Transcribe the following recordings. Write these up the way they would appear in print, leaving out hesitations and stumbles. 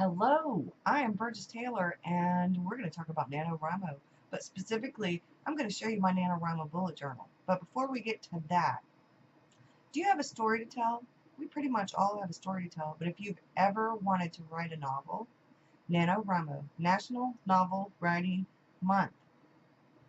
Hello, I am Burgess Taylor, and we're going to talk about NaNoWriMo. But specifically, I'm going to show you my NaNoWriMo bullet journal. But before we get to that, do you have a story to tell? We pretty much all have a story to tell, but if you've ever wanted to write a novel, NaNoWriMo, National Novel Writing Month,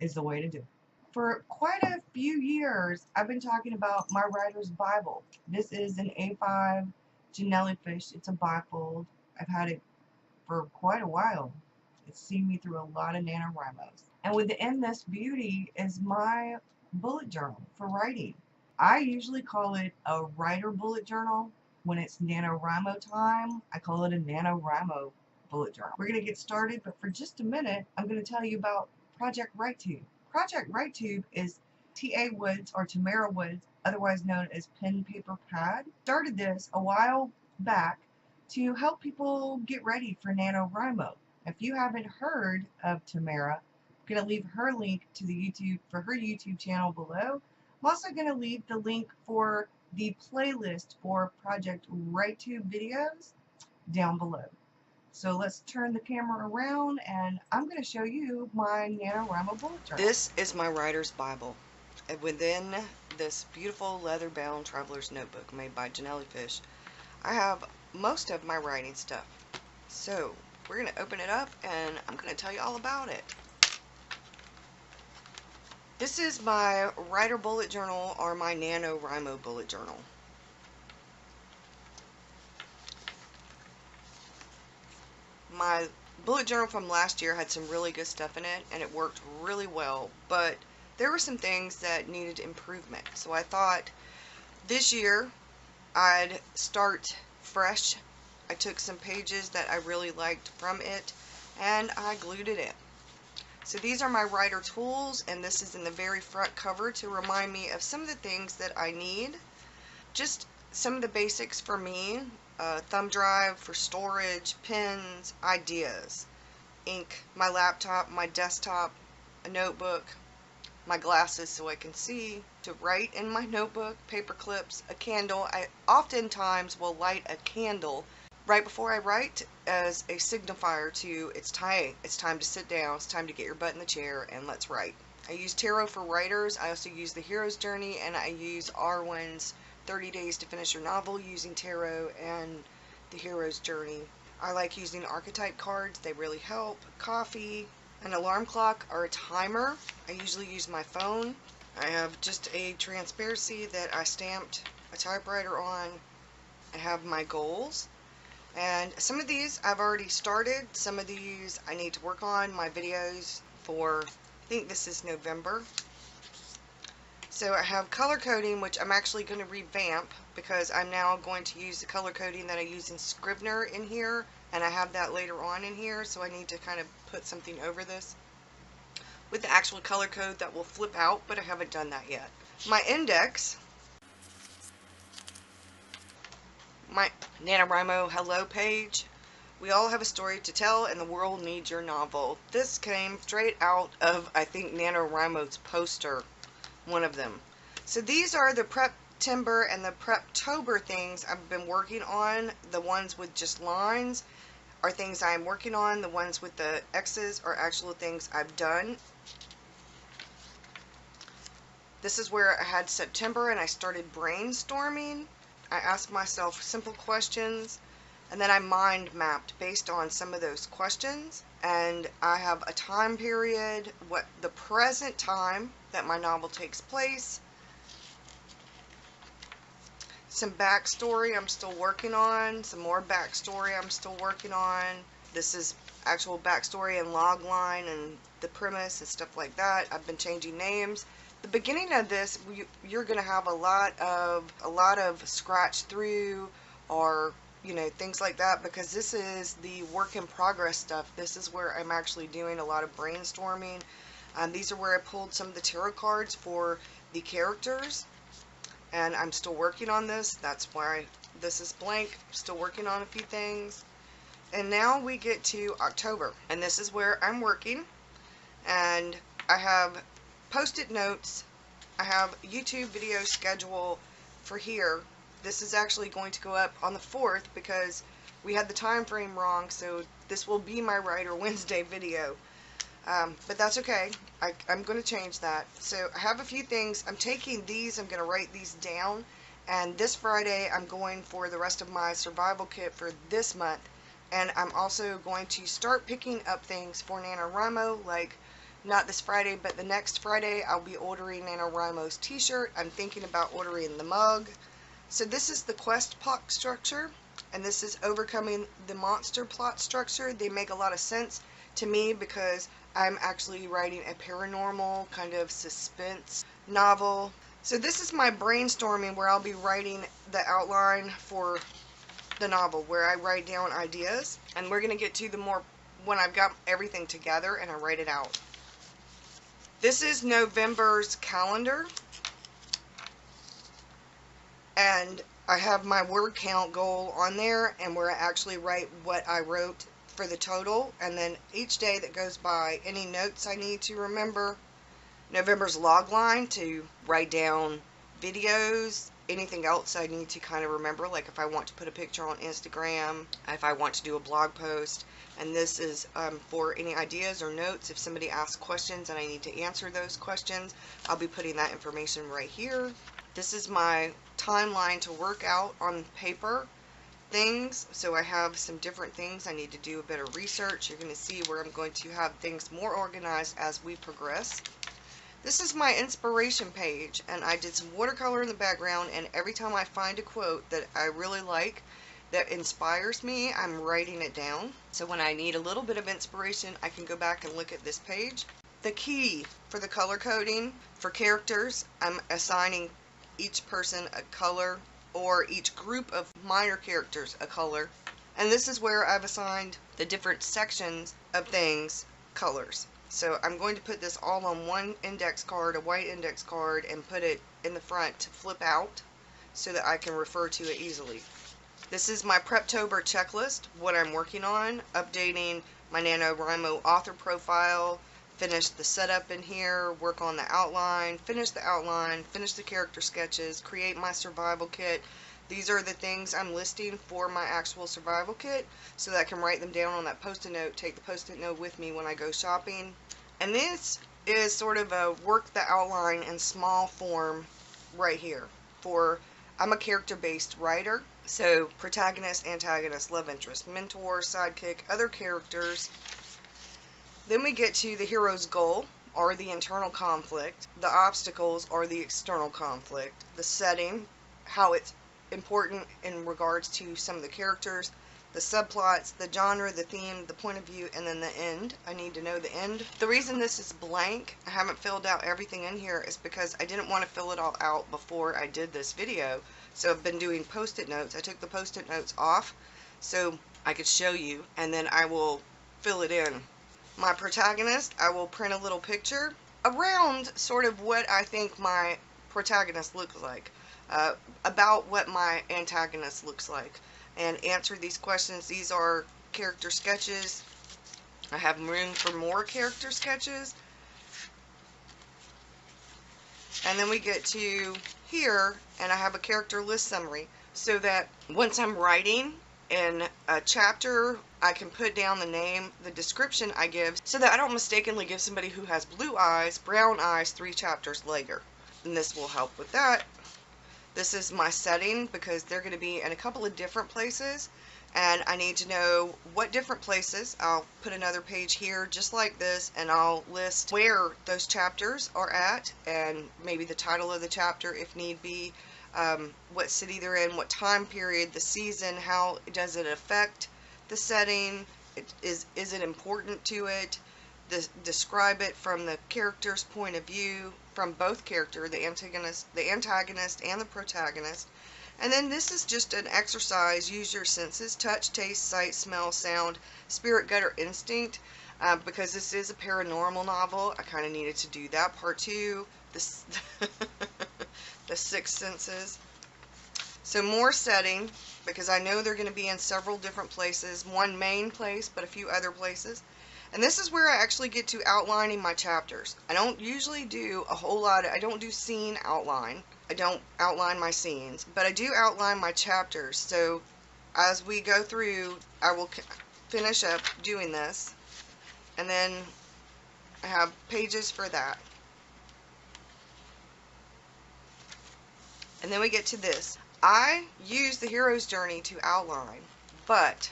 is the way to do it. For quite a few years, I've been talking about my writer's Bible. This is an A5 Janelli-fish. It's a bifold. I've had it for quite a while. It's seen me through a lot of NaNoWriMos. And within this beauty is my bullet journal for writing. I usually call it a writer bullet journal. When it's NaNoWriMo time, I call it a NaNoWriMo bullet journal. We're going to get started, but for just a minute, I'm going to tell you about Project WriteTube. Project WriteTube is T.A. Woods, or Tamara Woods, otherwise known as Pen Paper Pad, started this a while back to help people get ready for NaNoWriMo. If you haven't heard of Tamara, I'm going to leave her link to the her YouTube channel below. I'm also going to leave the link for the playlist for Project WriteTube videos down below. So let's turn the camera around, and I'm going to show you my NaNoWriMo bullet journal. This is my writer's Bible. And within this beautiful leather-bound traveler's notebook made by Janelli-fish, I have most of my writing stuff. So we're going to open it up, and I'm going to tell you all about it. This is my writer bullet journal, or my NaNoWriMo bullet journal. My bullet journal from last year had some really good stuff in it, and it worked really well, but there were some things that needed improvement. So I thought this year I'd start fresh. I took some pages that I really liked from it, and I glued it in. So these are my writer tools, and this is in the very front cover to remind me of some of the things that I need. Just some of the basics for me: thumb drive for storage, pens, ideas, ink, my laptop, my desktop, a notebook, my glasses so I can see, to write in my notebook, paper clips, a candle. I oftentimes will light a candle right before I write as a signifier to it's time to sit down, it's time to get your butt in the chair, and let's write. I use tarot for writers. I also use the hero's journey, and I use Arwen's 30 days to finish your novel using tarot and the hero's journey. I like using archetype cards. They really help. Coffee, an alarm clock, or a timer. I usually use my phone. I have just a transparency that I stamped a typewriter on. I have my goals, and some of these I've already started. Some of these I need to work on. My videos for, I think this is November. So I have color coding, which I'm actually going to revamp because I'm now going to use the color coding that I use in Scrivener in here, and I have that later on in here, so I need to kind of put something over this with the actual color code that will flip out, but I haven't done that yet. My index, my NaNoWriMo hello page. We all have a story to tell, and the world needs your novel. This came straight out of, I think, NaNoWriMo's poster, one of them. So these are the Prep-Timber and the Prep-Tober things I've been working on. The ones with just lines are things I'm working on. The ones with the X's are actual things I've done. This is where I had September and I started brainstorming. I asked myself simple questions, and then I mind mapped based on some of those questions. And I have a time period, what the present time that my novel takes place. Some backstory I'm still working on, some more backstory I'm still working on. This is actual backstory and log line and the premise and stuff like that. I've been changing names. The beginning of this, you're going to have a lot of scratch through, or things like that, because this is the work in progress stuff. This is where I'm actually doing a lot of brainstorming. These are where I pulled some of the tarot cards for the characters, and I'm still working on this. That's why this is blank. I'm still working on a few things. And now we get to October, and this is where I'm working, and I have post-it notes. I have YouTube video schedule for here. This is actually going to go up on the 4th because we had the time frame wrong, so this will be my Writer Wednesday video. But that's okay. I'm going to change that. So I have a few things. I'm taking these, I'm going to write these down, and this Friday I'm going for the rest of my survival kit for this month. And I'm also going to start picking up things for NaNoWriMo, like not this Friday, but the next Friday I'll be ordering NaNoWriMo's t-shirt. I'm thinking about ordering the mug. So this is the quest plot structure, and this is overcoming the monster plot structure. They make a lot of sense to me because I'm actually writing a paranormal kind of suspense novel. So this is my brainstorming where I'll be writing the outline for the novel, where I write down ideas, and we're going to get to the more when I've got everything together and I write it out. This is November's calendar, and I have my word count goal on there, and where I actually write what I wrote for the total, and then each day that goes by, any notes I need to remember. November's log line to write down videos, anything else I need to kind of remember, like if I want to put a picture on Instagram, if I want to do a blog post. And this is for any ideas or notes. If somebody asks questions and I need to answer those questions, I'll be putting that information right here. This is my timeline to work out on paper things. So I have some different things I need to do a bit of research. You're going to see where I'm going to have things more organized as we progress. This is my inspiration page, and I did some watercolor in the background, and every time I find a quote that I really like that inspires me, I'm writing it down. So when I need a little bit of inspiration, I can go back and look at this page. The key for the color coding for characters, I'm assigning each person a color, or each group of minor characters a color. And this is where I've assigned the different sections of things colors. So I'm going to put this all on one index card, a white index card, and put it in the front to flip out so that I can refer to it easily. This is my Preptober checklist, what I'm working on, updating my NaNoWriMo author profile, finish the setup in here, work on the outline, finish the character sketches, create my survival kit. These are the things I'm listing for my actual survival kit so that I can write them down on that post-it note, take the post-it note with me when I go shopping. And this is sort of a work the outline in small form right here. I'm a character-based writer, so protagonist, antagonist, love interest, mentor, sidekick, other characters. Then we get to the hero's goal, or the internal conflict, the obstacles, or the external conflict, the setting, how it's important in regards to some of the characters, the subplots, the genre, the theme, the point of view, and then the end. I need to know the end. The reason this is blank, I haven't filled out everything in here, is because I didn't want to fill it all out before I did this video. So I've been doing post-it notes. I took the post-it notes off so I could show you, and then I will fill it in. My protagonist, I will print a little picture around sort of what I think my protagonist looks like. About what my antagonist looks like, and answer these questions. These are character sketches. I have room for more character sketches. And then we get to here, and I have a character list summary, so that once I'm writing in a chapter, I can put down the name, the description I give, so that I don't mistakenly give somebody who has blue eyes, brown eyes 3 chapters later. And this will help with that. This is my setting because they're going to be in a couple of different places, and I need to know what different places. I'll put another page here just like this, and I'll list where those chapters are at, and maybe the title of the chapter if need be, what city they're in, what time period, the season, how does it affect the setting, is it important to it, describe it from the character's point of view, from both characters, the antagonist and the protagonist. And then this is just an exercise. Use your senses: touch, taste, sight, smell, sound, spirit, gut, or instinct. Because this is a paranormal novel, I kind of needed to do that. Part 2, the 6 senses. So more setting, because I know they're going to be in several different places. One main place, but a few other places. And this is where I actually get to outlining my chapters. I don't usually do a whole lot I don't do scene outline. I don't outline my scenes, but I do outline my chapters. So as we go through, I will finish up doing this, and then I have pages for that. And then we get to this. I use the hero's journey to outline, but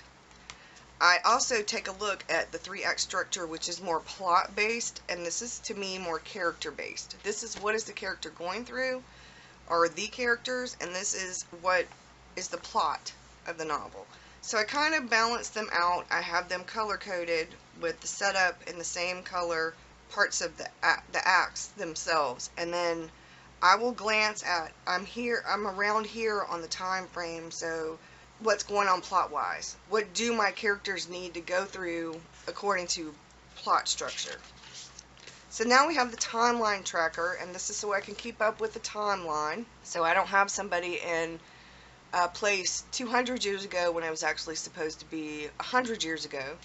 I also take a look at the 3-act structure, which is more plot based, and this is to me more character based. This is what is the character going through, or the characters, and this is what is the plot of the novel. So I kind of balance them out. I have them color coded with the setup in the same color parts of the acts themselves, and then I will glance at, I'm around here on the time frame, so what's going on plot wise, what do my characters need to go through according to plot structure. So now we have the timeline tracker, and this is so I can keep up with the timeline, so I don't have somebody in a place 200 years ago when I was actually supposed to be 100 years ago.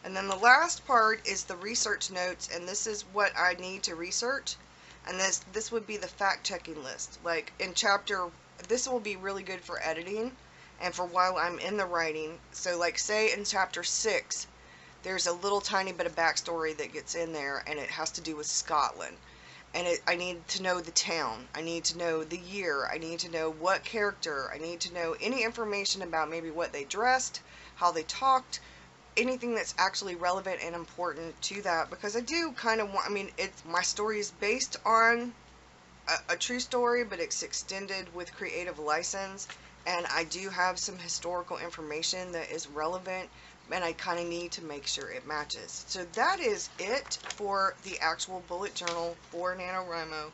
And then the last part is the research notes, and this is what I need to research, and this would be the fact-checking list. Like in chapter, this will be really good for editing and for while I'm in the writing. So like say in chapter 6 there's a little tiny bit of backstory that gets in there, and it has to do with Scotland, and I need to know the town, I need to know the year, I need to know what character, I need to know any information about maybe what they dressed, how they talked, anything that's actually relevant and important to that, because I do kind of want, I mean, my story is based on a true story, but it's extended with creative license, and I do have some historical information that is relevant, and I kind of need to make sure it matches. So that is it for the actual bullet journal for NaNoWriMo.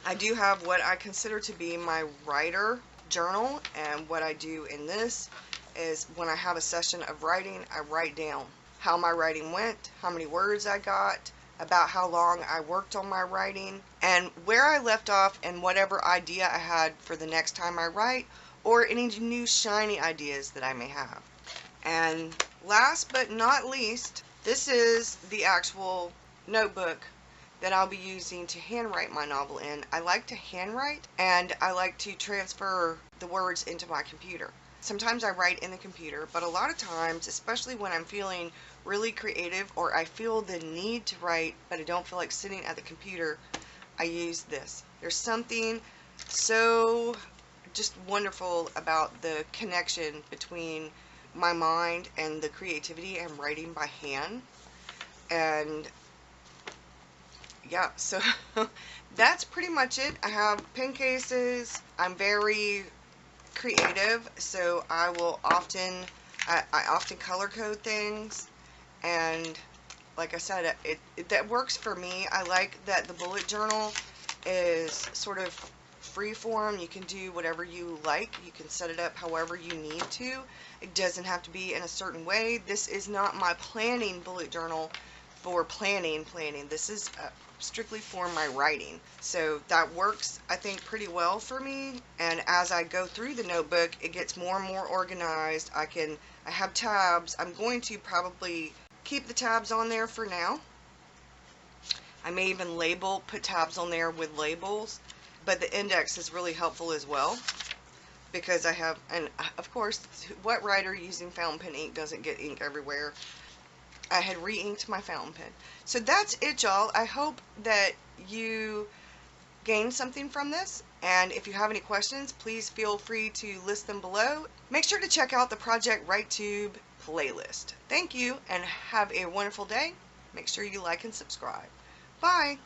I do have what I consider to be my writer journal, and what I do in this is when I have a session of writing, I write down how my writing went, how many words I got, about how long I worked on my writing, and where I left off, and whatever idea I had for the next time I write, or any new shiny ideas that I may have. And last but not least, this is the actual notebook that I'll be using to handwrite my novel in. I like to handwrite, and I like to transfer the words into my computer. Sometimes I write in the computer, but a lot of times, especially when I'm feeling really creative, or I feel the need to write but I don't feel like sitting at the computer, I use this. There's something so just wonderful about the connection between my mind and the creativity and writing by hand. And yeah, so that's pretty much it. I have pen cases. I'm very creative, so I often color code things, and like I said, that works for me. I like that the bullet journal is sort of free form. You can do whatever you like. You can set it up however you need to. It doesn't have to be in a certain way. This is not my planning bullet journal for planning. This is strictly for my writing. So that works, I think, pretty well for me. And as I go through the notebook, it gets more and more organized. I have tabs. I'm going to probably keep the tabs on there for now. I may even put tabs on there with labels, but the index is really helpful as well, because I have, and of course, what writer using fountain pen ink doesn't get ink everywhere? I had re-inked my fountain pen. So that's it, y'all. I hope that you gained something from this, and if you have any questions, please feel free to list them below. Make sure to check out the Project WriteTube playlist. Thank you, and have a wonderful day. Make sure you like and subscribe. Bye!